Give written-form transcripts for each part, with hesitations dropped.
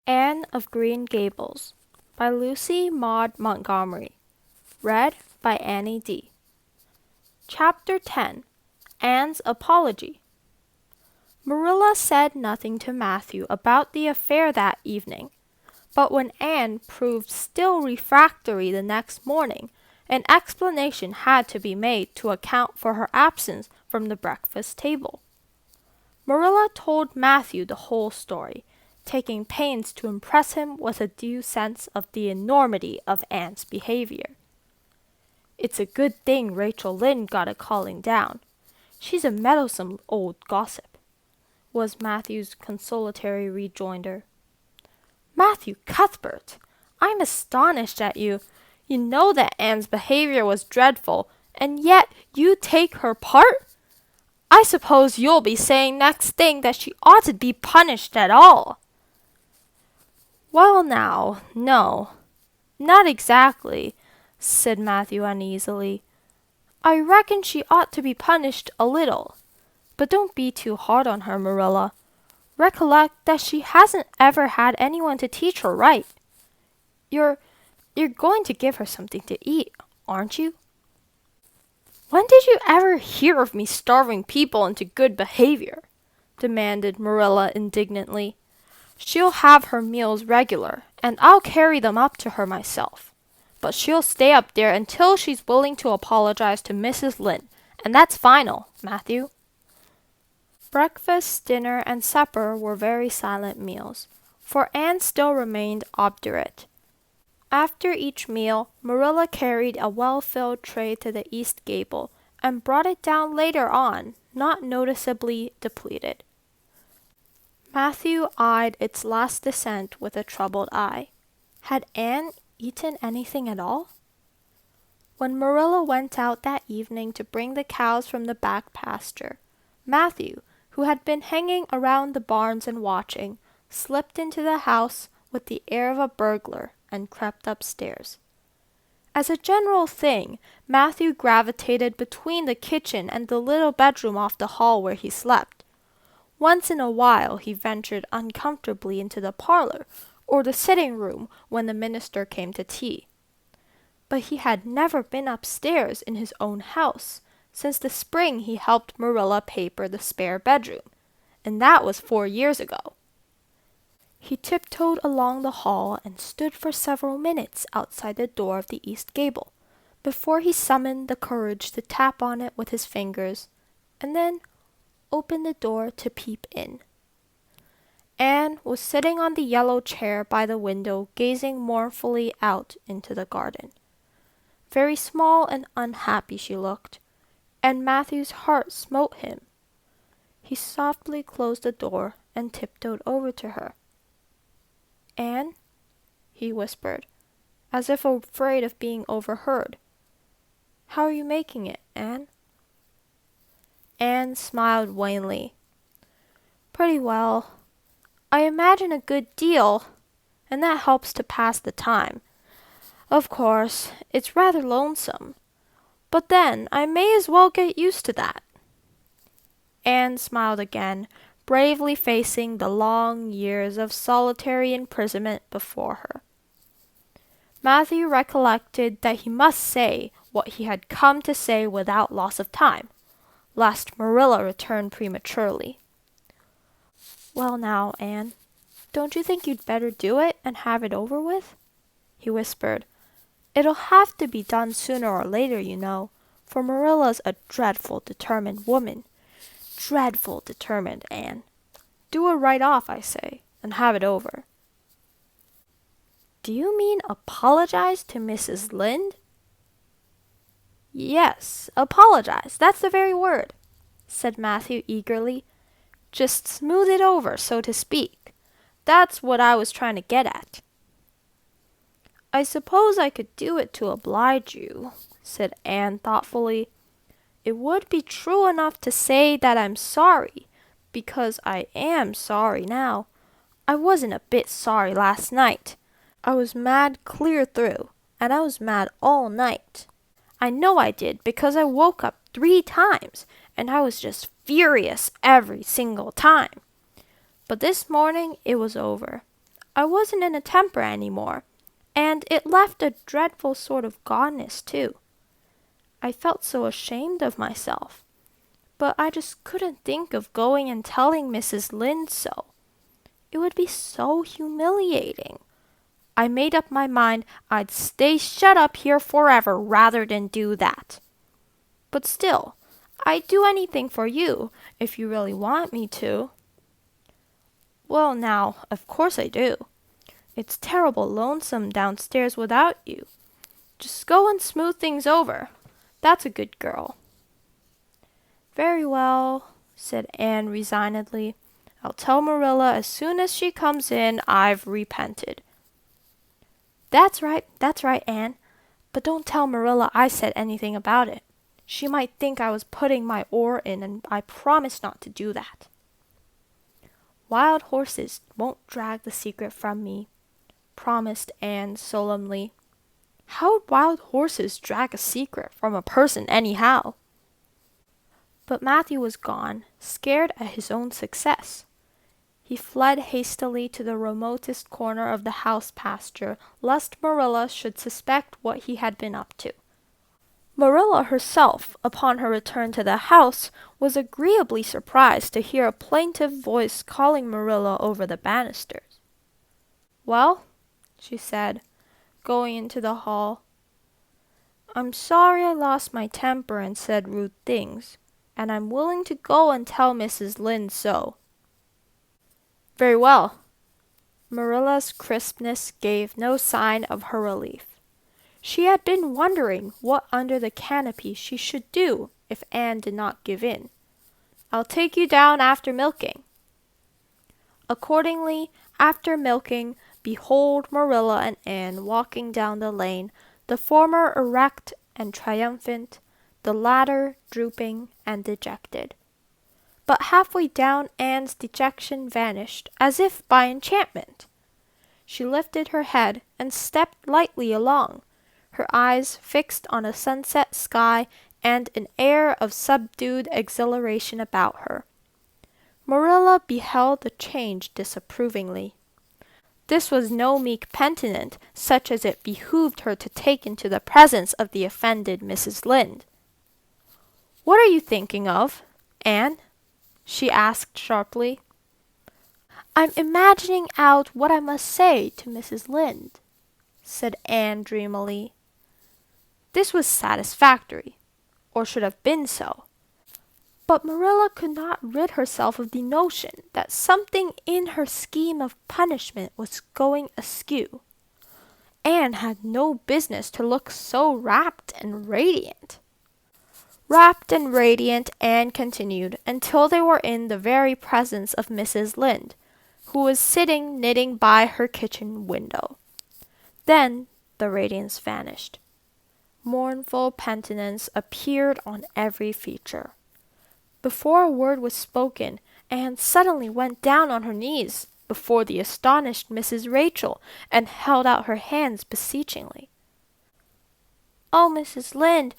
Anne of Green Gables by Lucy Maud Montgomery. Read by Annie D. Chapter 10. Anne's Apology. Marilla said nothing to Matthew about the affair that evening, but when Anne proved still refractory the next morning, an explanation had to be made to account for her absence from the breakfast table. Marilla told Matthew the whole story, taking pains to impress him with a due sense of the enormity of Anne's behavior. "It's a good thing Rachel Lynde got a calling down. She's a meddlesome old gossip," was Matthew's consolatory rejoinder. "Matthew Cuthbert, I'm astonished at you. You know that Anne's behavior was dreadful, and yet you take her part? I suppose you'll be saying next thing that she ought to be punished at all." "Well now, no, not exactly," said Matthew uneasily. "I reckon she ought to be punished a little. But don't be too hard on her, Marilla. Recollect that she hasn't ever had anyone to teach her right. You're going to give her something to eat, aren't you?" "When did you ever hear of me starving people into good behavior?" demanded Marilla indignantly. "She'll have her meals regular, and I'll carry them up to her myself. But she'll stay up there until she's willing to apologize to Mrs. Lynde, and that's final, Matthew." Breakfast, dinner, and supper were very silent meals, for Anne still remained obdurate. After each meal, Marilla carried a well-filled tray to the east gable and brought it down later on, not noticeably depleted. Matthew eyed its last descent with a troubled eye. Had Anne eaten anything at all? When Marilla went out that evening to bring the cows from the back pasture, Matthew, who had been hanging around the barns and watching, slipped into the house with the air of a burglar and crept upstairs. As a general thing, Matthew gravitated between the kitchen and the little bedroom off the hall where he slept. Once in a while he ventured uncomfortably into the parlor or the sitting room when the minister came to tea. But he had never been upstairs in his own house since the spring he helped Marilla paper the spare bedroom, and that was 4 years ago. He tiptoed along the hall and stood for several minutes outside the door of the east gable before he summoned the courage to tap on it with his fingers, and then opened the door to peep in. Anne was sitting on the yellow chair by the window gazing mournfully out into the garden. Very small and unhappy she looked, and Matthew's heart smote him. He softly closed the door and tiptoed over to her. "Anne," he whispered, as if afraid of being overheard. "How are you making it, Anne?" Anne smiled wanly. "Pretty well. I imagine a good deal, and that helps to pass the time. Of course, it's rather lonesome, but then I may as well get used to that." Anne smiled again, bravely facing the long years of solitary imprisonment before her. Matthew recollected that he must say what he had come to say without loss of time, lest Marilla return prematurely. "Well now, Anne, don't you think you'd better do it and have it over with?" he whispered. "It'll have to be done sooner or later, you know, for Marilla's a dreadful determined woman. Dreadful determined, Anne. Do it right off, I say, and have it over." "Do you mean apologize to Mrs. Lynde?" "Yes, apologize, that's the very word," said Matthew eagerly. "Just smooth it over, so to speak. That's what I was trying to get at." "I suppose I could do it to oblige you," said Anne thoughtfully. "It would be true enough to say that I'm sorry, because I am sorry now. I wasn't a bit sorry last night. I was mad clear through, and I was mad all night. I know I did, because I woke up 3 times, and I was just furious every single time. But this morning it was over. I wasn't in a temper anymore, and it left a dreadful sort of goneness, too. I felt so ashamed of myself, but I just couldn't think of going and telling Mrs. Lynde so. It would be so humiliating. I made up my mind I'd stay shut up here forever rather than do that. But still, I'd do anything for you if you really want me to. Well, now, of course I do. It's terrible lonesome downstairs without you. Just go and smooth things over. That's a good girl. Very well, said Anne resignedly. I'll tell Marilla as soon as she comes in I've repented. That's right, Anne. But don't tell Marilla I said anything about it. She might think I was putting my oar in, and I promise not to do that. Wild horses won't drag the secret from me, promised Anne solemnly. How would wild horses drag a secret from a person anyhow? But Matthew was gone, scared at his own success. He fled hastily to the remotest corner of the house pasture, lest Marilla should suspect what he had been up to. Marilla herself, upon her return to the house, was agreeably surprised to hear a plaintive voice calling Marilla over the banisters. Well, she said, going into the hall, I'm sorry I lost my temper and said rude things, and I'm willing to go and tell Mrs. Lynde so. Very well. Marilla's crispness gave no sign of her relief. She had been wondering what under the canopy she should do if Anne did not give in. I'll take you down after milking. Accordingly, after milking, behold Marilla and Anne walking down the lane, the former erect and triumphant, the latter drooping and dejected. But halfway down Anne's dejection vanished, as if by enchantment. She lifted her head and stepped lightly along, her eyes fixed on a sunset sky and an air of subdued exhilaration about her. Marilla beheld the change disapprovingly. This was no meek penitent, such as it behooved her to take into the presence of the offended Mrs. Lynde. What are you thinking of, Anne? She asked sharply. I'm imagining out what I must say to Mrs. Lynde, said Anne dreamily. This was satisfactory, or should have been so. But Marilla could not rid herself of the notion that something in her scheme of punishment was going askew. Anne had no business to look so rapt and radiant. Rapt and radiant Anne continued until they were in the very presence of Mrs. Lynde, who was sitting knitting by her kitchen window. Then the radiance vanished. Mournful penitence appeared on every feature. Before a word was spoken, Anne suddenly went down on her knees before the astonished Mrs. Rachel and held out her hands beseechingly. Oh, Mrs. Lynde,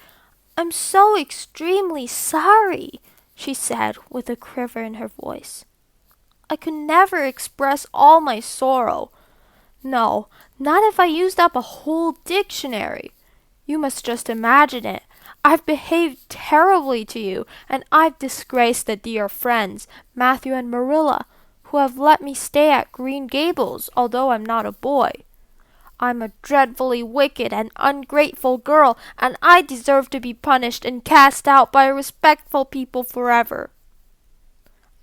I'm so extremely sorry, she said with a quiver in her voice. I could never express all my sorrow. No, not if I used up a whole dictionary. You must just imagine it. I've behaved terribly to you, and I've disgraced the dear friends, Matthew and Marilla, who have let me stay at Green Gables, although I'm not a boy. I'm a dreadfully wicked and ungrateful girl, and I deserve to be punished and cast out by respectful people forever.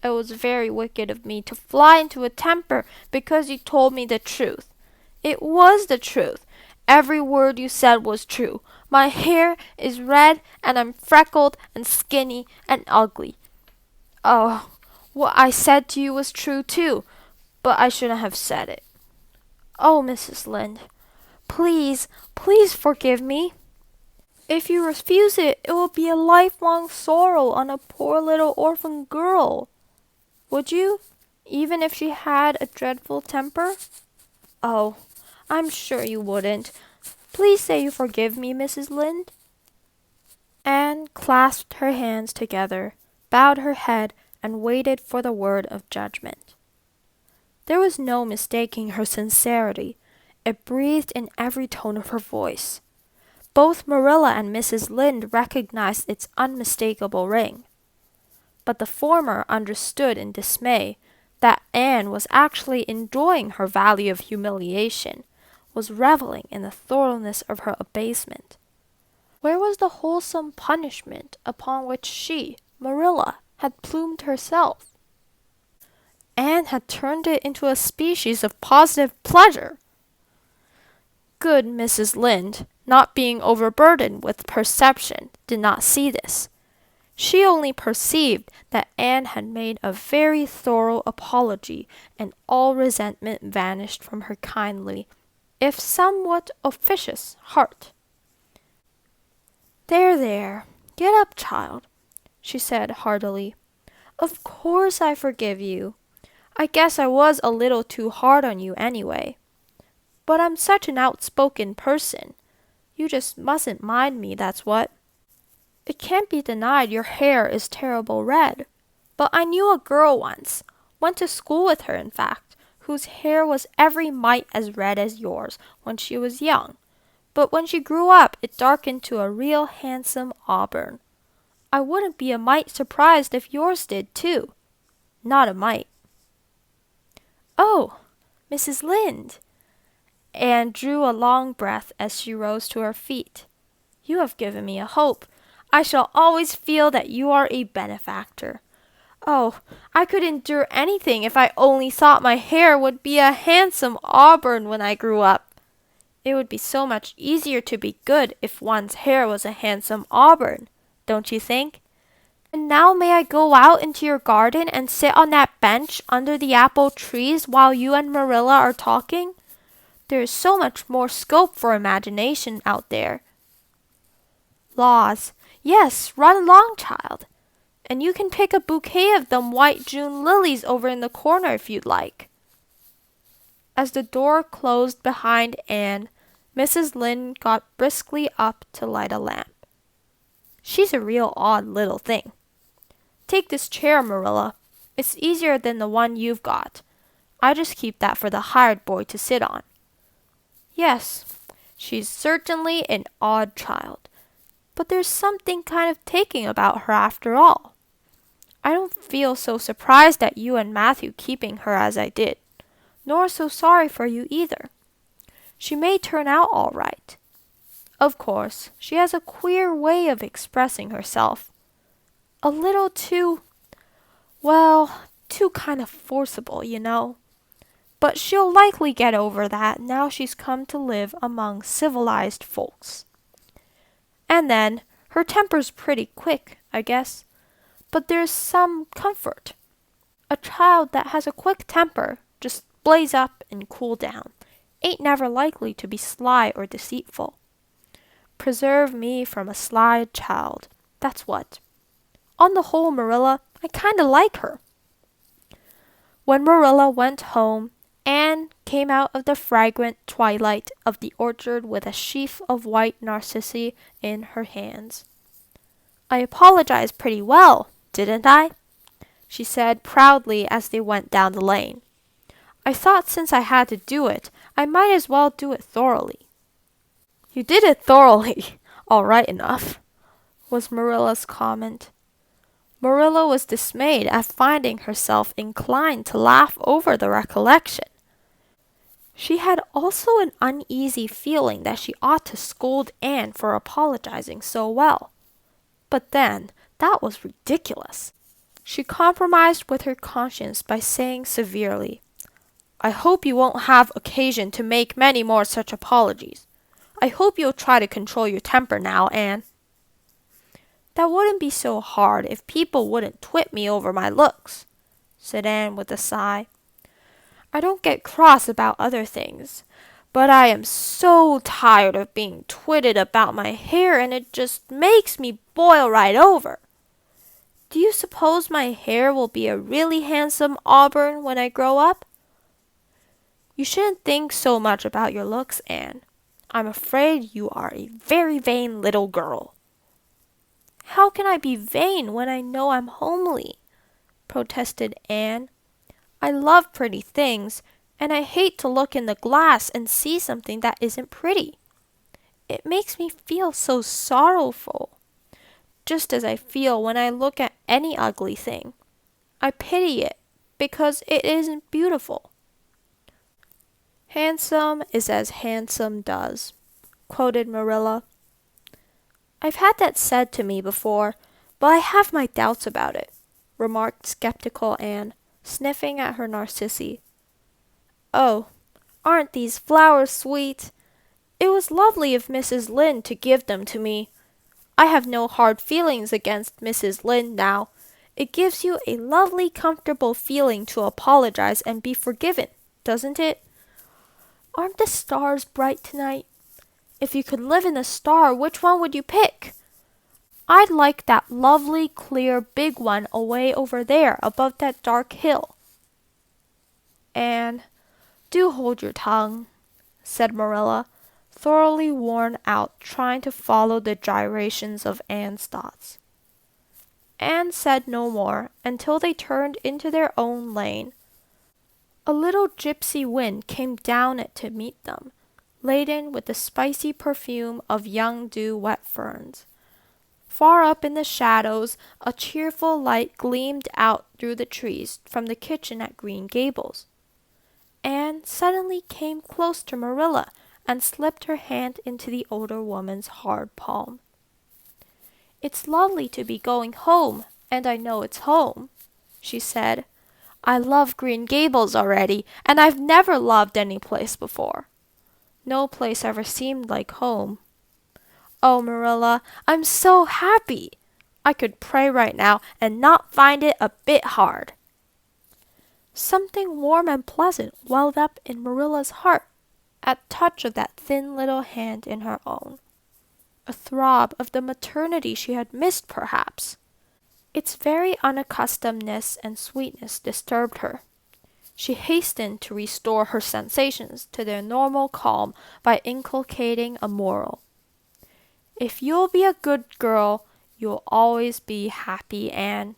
It was very wicked of me to fly into a temper because you told me the truth. It was the truth. Every word you said was true. My hair is red, and I'm freckled and skinny and ugly. Oh, what I said to you was true too, but I shouldn't have said it. Oh, Mrs. Lynde, please, please forgive me. If you refuse it, it will be a lifelong sorrow on a poor little orphan girl. Would you, even if she had a dreadful temper? Oh, I'm sure you wouldn't. Please say you forgive me, Mrs. Lynde. Anne clasped her hands together, bowed her head, and waited for the word of judgment. There was no mistaking her sincerity. It breathed in every tone of her voice. Both Marilla and Mrs. Lynde recognized its unmistakable ring. But the former understood in dismay that Anne was actually enjoying her valley of humiliation, was reveling in the thoroughness of her abasement. Where was the wholesome punishment upon which she, Marilla, had plumed herself? Anne had turned it into a species of positive pleasure. Good Mrs. Lynde, not being overburdened with perception, did not see this. She only perceived that Anne had made a very thorough apology, and all resentment vanished from her kindly, if somewhat officious, heart. There, get up, child, she said heartily. Of course I forgive you. I guess I was a little too hard on you anyway. But I'm such an outspoken person. You just mustn't mind me, that's what. It can't be denied your hair is terrible red. But I knew a girl once, went to school with her in fact, whose hair was every mite as red as yours when she was young. But when she grew up, it darkened to a real handsome auburn. I wouldn't be a mite surprised if yours did too. Not a mite. Oh, Mrs. Lynde! Anne drew a long breath as she rose to her feet. You have given me a hope. I shall always feel that you are a benefactor. Oh, I could endure anything if I only thought my hair would be a handsome auburn when I grew up. It would be so much easier to be good if one's hair was a handsome auburn, don't you think? And now may I go out into your garden and sit on that bench under the apple trees while you and Marilla are talking? There is so much more scope for imagination out there. Laws, yes, run along, child. And you can pick a bouquet of them white June lilies over in the corner if you'd like. As the door closed behind Anne, Mrs. Lynde got briskly up to light a lamp. She's a real odd little thing. Take this chair, Marilla. It's easier than the one you've got. I just keep that for the hired boy to sit on. Yes, she's certainly an odd child, but there's something kind of taking about her after all. I don't feel so surprised at you and Matthew keeping her as I did, nor so sorry for you either. She may turn out all right. Of course, she has a queer way of expressing herself. A little too, too kind of forcible, you know. But she'll likely get over that now she's come to live among civilized folks. And then, her temper's pretty quick, I guess. But there's some comfort. A child that has a quick temper, just blaze up and cool down, ain't never likely to be sly or deceitful. Preserve me from a sly child, that's what. On the whole, Marilla, I kinda like her. When Marilla went home, Anne came out of the fragrant twilight of the orchard with a sheaf of white narcissi in her hands. I apologized pretty well, didn't I? She said proudly as they went down the lane. I thought since I had to do it, I might as well do it thoroughly. You did it thoroughly, all right enough, was Marilla's comment. Marilla was dismayed at finding herself inclined to laugh over the recollection. She had also an uneasy feeling that she ought to scold Anne for apologizing so well. But then, that was ridiculous. She compromised with her conscience by saying severely, I hope you won't have occasion to make many more such apologies. I hope you'll try to control your temper now, Anne. That wouldn't be so hard if people wouldn't twit me over my looks, said Anne with a sigh. I don't get cross about other things, but I am so tired of being twitted about my hair, and it just makes me boil right over. Do you suppose my hair will be a really handsome auburn when I grow up? You shouldn't think so much about your looks, Anne. I'm afraid you are a very vain little girl. How can I be vain when I know I'm homely? Protested Anne. I love pretty things, and I hate to look in the glass and see something that isn't pretty. It makes me feel so sorrowful, just as I feel when I look at any ugly thing. I pity it because it isn't beautiful. Handsome is as handsome does, quoted Marilla. I've had that said to me before, but I have my doubts about it, remarked skeptical Anne, sniffing at her narcissi. Oh, aren't these flowers sweet? It was lovely of Mrs. Lynde to give them to me. I have no hard feelings against Mrs. Lynde now. It gives you a lovely, comfortable feeling to apologize and be forgiven, doesn't it? Aren't the stars bright tonight? If you could live in a star, which one would you pick? I'd like that lovely, clear, big one away over there above that dark hill. Anne, do hold your tongue, said Marilla, thoroughly worn out trying to follow the gyrations of Anne's thoughts. Anne said no more until they turned into their own lane. A little gypsy wind came down it to meet them, laden with the spicy perfume of young dew-wet ferns. Far up in the shadows, a cheerful light gleamed out through the trees from the kitchen at Green Gables. Anne suddenly came close to Marilla and slipped her hand into the older woman's hard palm. It's lovely to be going home, and I know it's home, she said. I love Green Gables already, and I've never loved any place before. No place ever seemed like home. Oh, Marilla, I'm so happy. I could pray right now and not find it a bit hard. Something warm and pleasant welled up in Marilla's heart at touch of that thin little hand in her own. A throb of the maternity she had missed, perhaps. Its very unaccustomedness and sweetness disturbed her. She hastened to restore her sensations to their normal calm by inculcating a moral. If you'll be a good girl, you'll always be happy, Anne.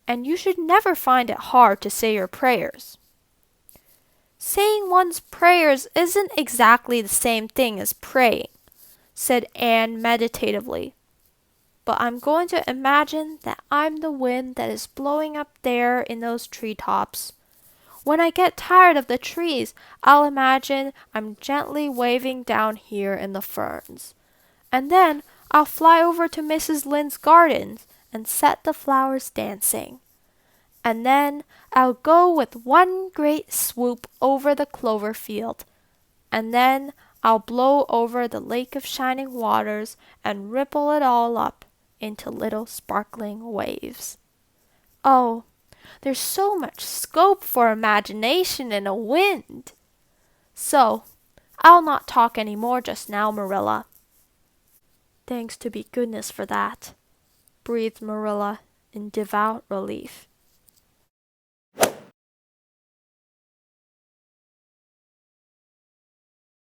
And you should never find it hard to say your prayers. Saying one's prayers isn't exactly the same thing as praying, said Anne meditatively. But I'm going to imagine that I'm the wind that is blowing up there in those treetops. When I get tired of the trees, I'll imagine I'm gently waving down here in the ferns. And then I'll fly over to Mrs. Lynde's gardens and set the flowers dancing. And then I'll go with one great swoop over the clover field. And then I'll blow over the lake of shining waters and ripple it all up into little sparkling waves. Oh, there's so much scope for imagination in a wind. So, I'll not talk any more just now, Marilla. Thanks to be goodness for that, breathed Marilla in devout relief.